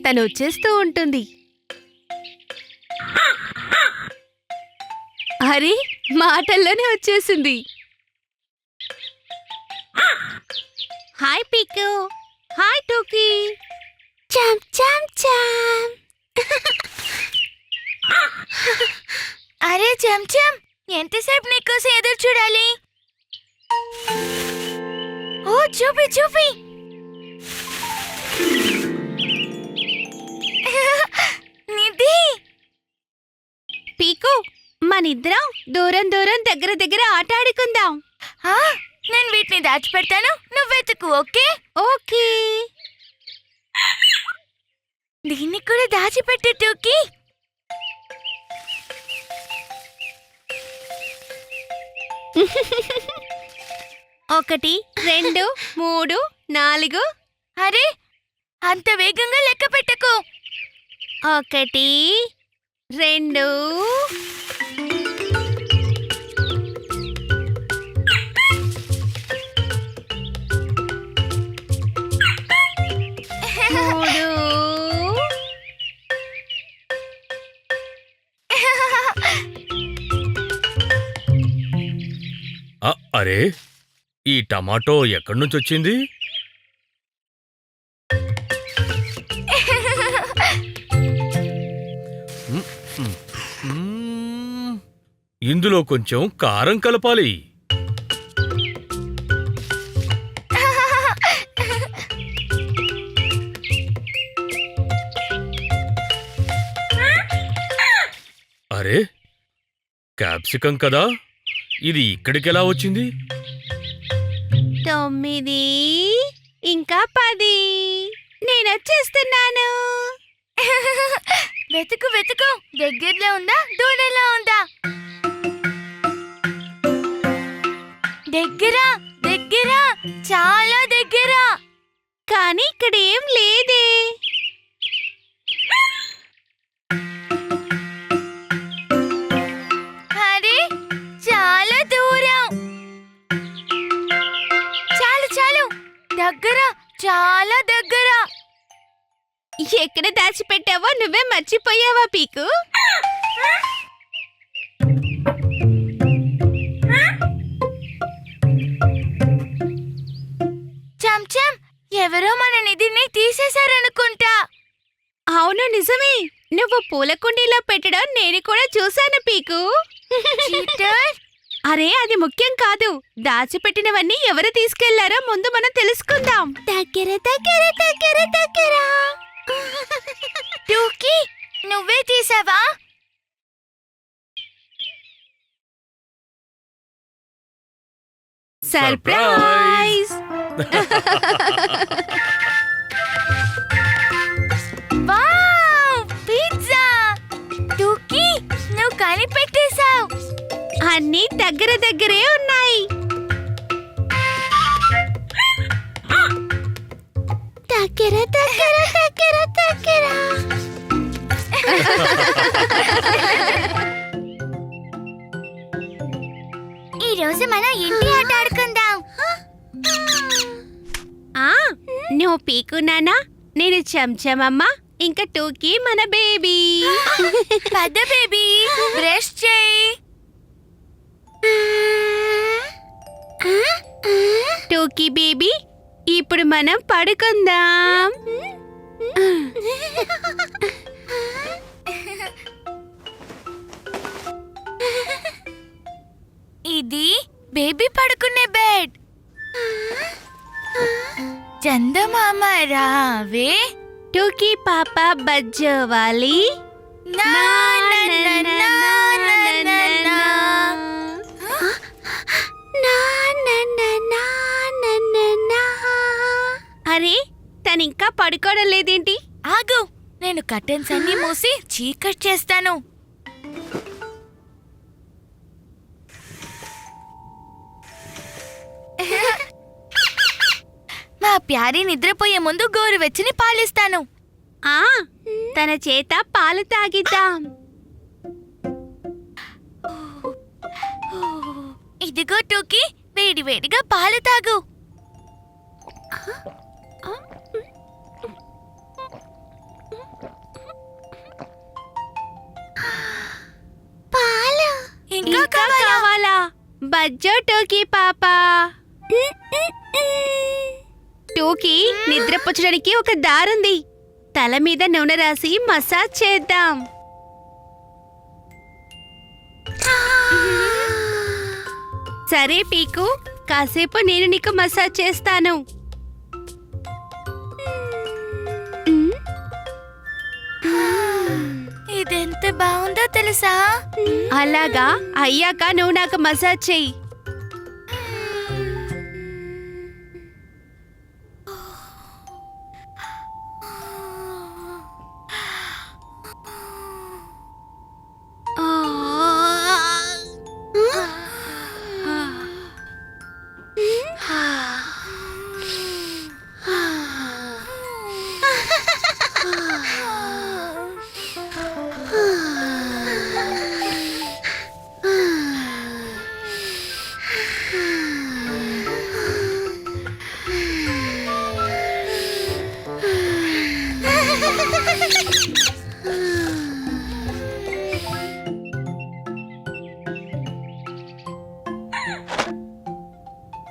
తను వచ్చేస్తూ ఉంటుంది. అరే, మాటల్లోనే వచ్చేసింది. హాయ్ పీకు, హాయ్ టోకీ. చామ్ చామ్ చామ్. అరే చెంచం, ఎంతసేపు నీకోసం ఎదురు చూడాలి? ఓ చూపి చూపి. నిధి, పీకు, మనిద్దరం దూరం దూరం దగ్గర దగ్గర ఆట ఆడుకుందాం. నేను వీటిని దాచిపెడతాను, నువ్వు వెతుకు. Okay okay. దీన్ని కూడా దాచిపెట్టు టోకీ. ఒకటి, 2, 3, 4. అరే, అంత వేగంగా లెక్క పెట్టకు. 1, 2. అరే, ఈ టమాటో ఎక్కడి నుంచి వచ్చింది? ఇందులో కొంచెం కారం కలపాలి. అరే, క్యాప్సికం కదా, ఇది ఇక్కడికెలా వచ్చింది? 9, ఇంకా 10. నేనొచ్చేస్తున్నాను. వెతుకు వెతుకు, దగ్గరలో ఉందా దూరంలో ఉందా? దగ్గర దగ్గర, చాలా దగ్గర. కానీ ఇక్కడ ఏం లేదే. అరే, చాలా దూరం. చాలు చాలు, దగ్గర, చాలా దగ్గర. ఎక్కడ దాచిపెట్టావో నువ్వే మర్చిపోయావా పీకు? చెంచం, ఎవరో మన నిధిని తీసేశారనుకుంటా. అవును, నిజమే. నువ్వు పూల కుండీలో పెట్టడం నేను కూడా చూశాను పీకు. చీటర్. అరే, అది ముఖ్యం కాదు. దాచిపెట్టినవన్నీ ఎవరు తీసుకెళ్లారో ముందు మనం తెలుసుకుందాం. దగ్గర దగ్గర దగ్గర దగ్గర. టోకీ, నువ్వే తీసావా? సర్ప్రైజ్! Wow, pizza! టోకీ, నువ్వు కనిపెట్టేశావు. అన్నీ దగ్గర దగ్గరే ఉన్నాయి. దగ్గర దగ్గర దగ్గర దగ్గర. ఈ రోజు మనం ఇంటి ఆట ఆడుకుందాం. నువ్వు పీకు నానా, నేను చెంచమమ్మ, ఇంకా టోకీ మన బేబీ. పద బేబీ, బ్రష్ చేయి. టోకీ బేబీ, ఇప్పుడు మనం పడుకుందాం. ఇది బేబీ పడుకునే బెడ్. చందమామ రావే, టోకీ పాప బజ్జోవాలి. నా నా నా నా నా నా నా. అరే, తనింకా పడుకోవడం లేదేంటి? ఆగు, నేను కర్టెన్స్ అన్ని మూసి చీకట్ చేస్తాను. మా ప్యారీ నిద్రపోయే ముందు గోరువెచ్చని పాలిస్తాను. తన చేత పాలు తాగిద్దాం. ఇదిగో టోకీ, వేడి వేడిగా పాలు తాగు. ఇంకా కావాలా బజ్జో టోకీ పాపా టోకీ నిద్రపుచ్చడానికి ఒక దారుంది. తల మీద నూనె రాసి మసాజ్ చేద్దాం. సరే పీకు, కాసేపు నేను నీకు మసాజ్ చేస్తాను. ఇదెంత బాగుందో తెలుసా? అలాగా, అయ్యాక నువ్వు నాకు మసాజ్ చెయ్యి.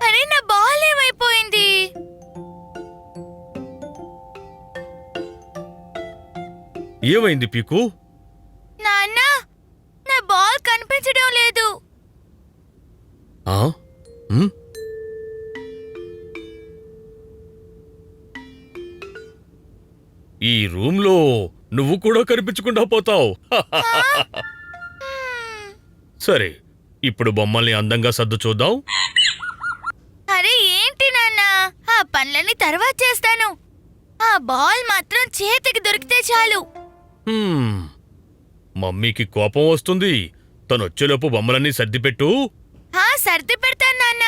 అరే, నా బాల్ ఏమైపోయింది? ఏమైంది పీకు? నాన్న, నా బాల్ కనిపించడం లేదు. ఆ? ఉమ్? ఈ రూమ్లో నువ్వు కూడా కనిపించకుండా పోతావు. సరే, ఇప్పుడు బొమ్మల్ని అందంగా సర్దు చూద్దాం. అరే ఏంటి నాన్న, ఆ పనులన్నీ తర్వాత చేస్తాను. ఆ బాల్ మాత్రం చేతికి దొరికితే చాలు. హ్మ్. మమ్మీకి కోపం వస్తుంది. తనొచ్చేలోపు బొమ్మలన్నీ సర్దిపెట్టు. సర్ది పెడతాను నాన్న.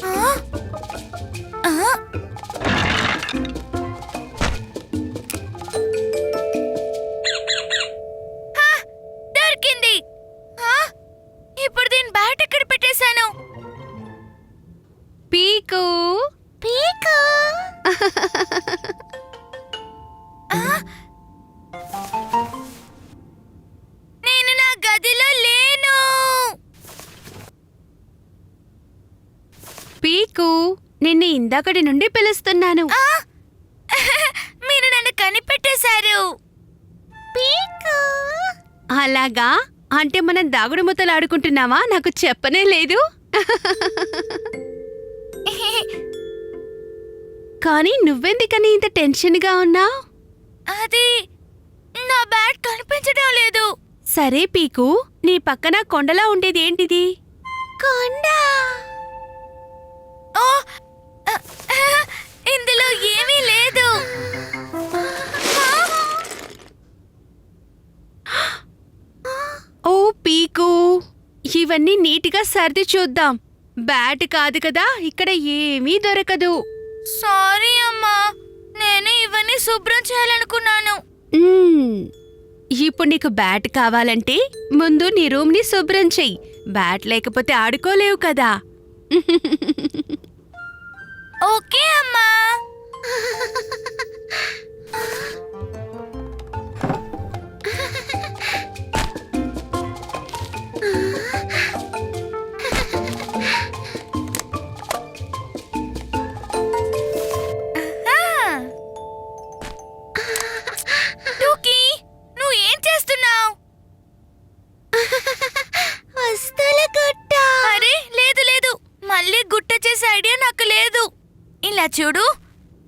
ఆ? ఆ? దొరికింది. ఇప్పుడు దీని బ్యాట్ ఎక్కడ పెట్టేశాను? పీకు పీకు. నేను నా గదిలో లేను. పీకు, నిన్ను ఇందాకటి నుండి పిలుస్తున్నాను. మీరు నన్ను కనిపెట్టేశారు. పీకు. అలాగా, అంటే మనం దాగుడు ముద్దలు ఆడుకుంటున్నావా? నాకు చెప్పనే లేదు. కానీ నువ్వెందుకని ఇంత టెన్షన్గా ఉన్నావు? అది నా బ్యాట్ కనిపించడం లేదు. సరే పీకు, నీ పక్కన కొండలా ఉండేది ఏంటిది? కొండ. ఓ, ఇందులో ఏమీ లేదు. ఓ పీకు, ఇవన్నీ నీటిగా సర్ది చూద్దాం. బ్యాట్ కాదు కదా, ఇక్కడ ఏమీ దొరకదు. సారీ అమ్మా, నేను ఇవన్నీ శుభ్రం చేయాలనుకున్నాను. ఇప్పుడు నీకు బ్యాట్ కావాలంటే ముందు నీ రూమ్ని శుభ్రం చెయ్యి. బ్యాట్ లేకపోతే ఆడుకోలేవు కదా. ఓకే అమ్మా. టూకీ, నువ్వు ఏం చేస్తున్నావు? వస్తువుల గుట్ట. అరే లేదు లేదు, మళ్ళీ గుట్ట చేసే ఐడియా నాకు లేదు. ఇలా చూడు,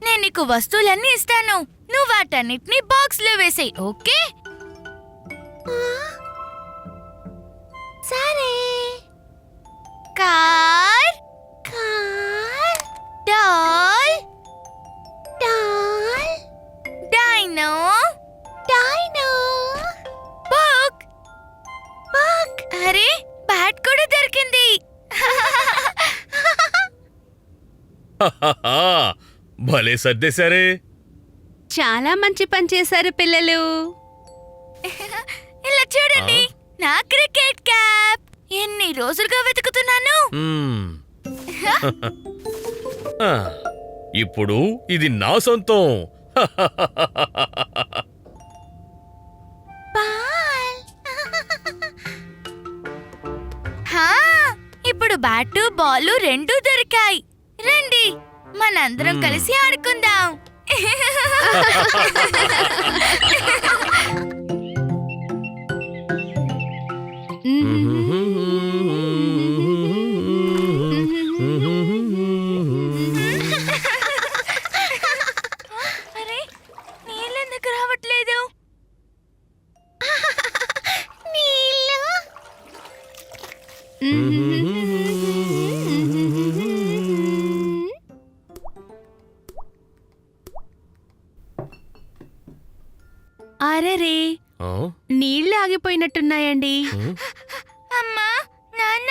నేను నీకు వస్తువులన్నీ ఇస్తాను. నువ్వు వాటన్నిటిని బాక్స్ లో వేసేయ్, ఓకే? సరే. Car, car, doll, doll, dino, dino, book, book. అరే, బ్యాట్ కూడా దొరికింది. భలే సర్దేశారే. చాలా మంచి పని చేశారు పిల్లలు. ఇలా చూడండి, నా క్రికెట్ క్యాప్. ఎన్ని రోజులుగా వెతుకుతున్నాను. మ్మ్. ఆ, ఇప్పుడు ఇది నా సొంతం. అందరం కలిసి ఆడుకుందాం. అరే, నీళ్ళెందుకు రావట్లేదు? అరెరే, ఆ? నీళ్లు ఆగిపోయినట్టున్నాయండి. అమ్మా, నాన్న,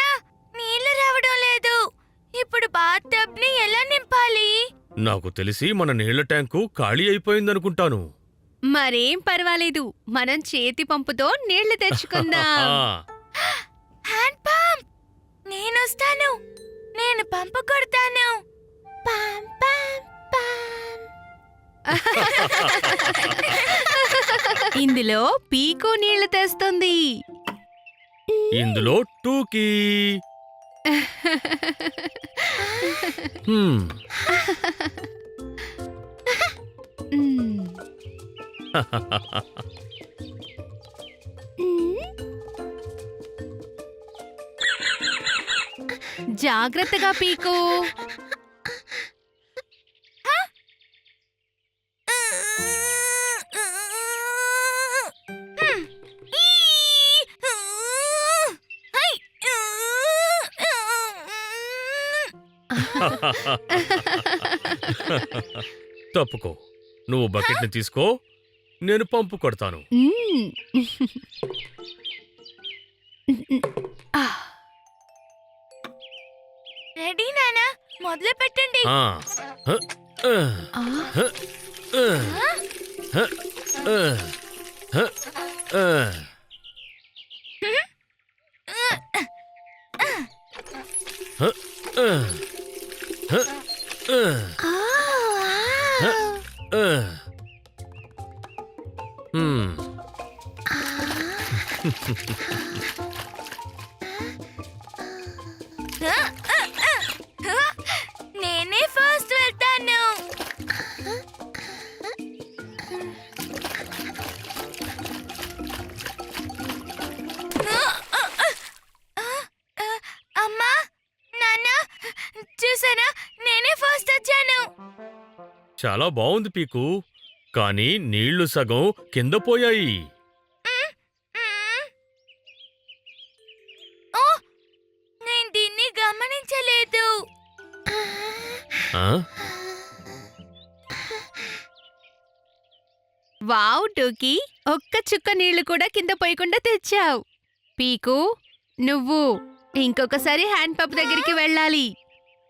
నీళ్లు రావడం లేదు. ఇప్పుడు బాత్ టబ్ ని ఎలా నింపాలి? నాకు తెలిసి మన నీళ్ల ట్యాంకు ఖాళీ అయిపోయిందనుకుంటాను. మరేం పర్వాలేదు, మనం చేతి పంపుతో నీళ్లు తెచ్చుకుందాం. Hand pump! నేనొస్తాను. నేను పంపు కొడతాను. పాం, పాం, పాం. ఇందులో పీకు నీళ్లు తెస్తుంది. ఇందులో టూకీ. హ్మ్. మ్మ్. జాగ్రత్తగా పీకు. తప్పుకో. నువ్వు బకెట్ని తీసుకో, నేను పంపు కొడతాను. మ్మ్. ఆ, రెడీ నానా, మొదలు పెట్టండి. ఆ. హ, ఆ, ఆ, హ, ఆ, హ, ఆ, హ, ఆ. హ, ఆ, హ, ఆ, హ, ఆ. హ్మ్. నేనే ఫస్ట్ వెళ్తాను. అమ్మా, నాన్న, చూసారా, నేనే ఫస్ట్ వచ్చాను. చాలా బాగుంది పీకు, కానీ నీళ్లు సగం కింద పోయాయి. ఓ, నేను దీన్ని గమనించలేదు. ఆ? వావ్ టూకీ, ఒక్క చుక్క నీళ్లు కూడా కింద పోయకుండా తెచ్చావు. పీకు, నువ్వు ఇంకొకసారి హ్యాండ్ పంప్ దగ్గరికి వెళ్ళాలి.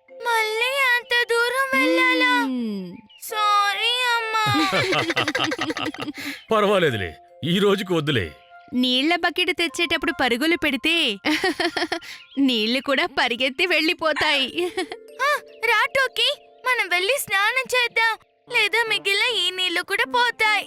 మళ్ళీ అంత దూరం వెళ్ళాలా? మ్మ్. సారీ అమ్మా. పర్వాలేదులే, ఈ రోజుకి వద్దులే. నీళ్ల బకెట్ తెచ్చేటప్పుడు పరుగులు పెడితే నీళ్లు కూడా పరిగెత్తి వెళ్ళిపోతాయి. రా టోకీ, మనం వెళ్ళి స్నానం చేద్దాం. లేదా మిగిలిన ఈ నీళ్లు కూడా పోతాయి.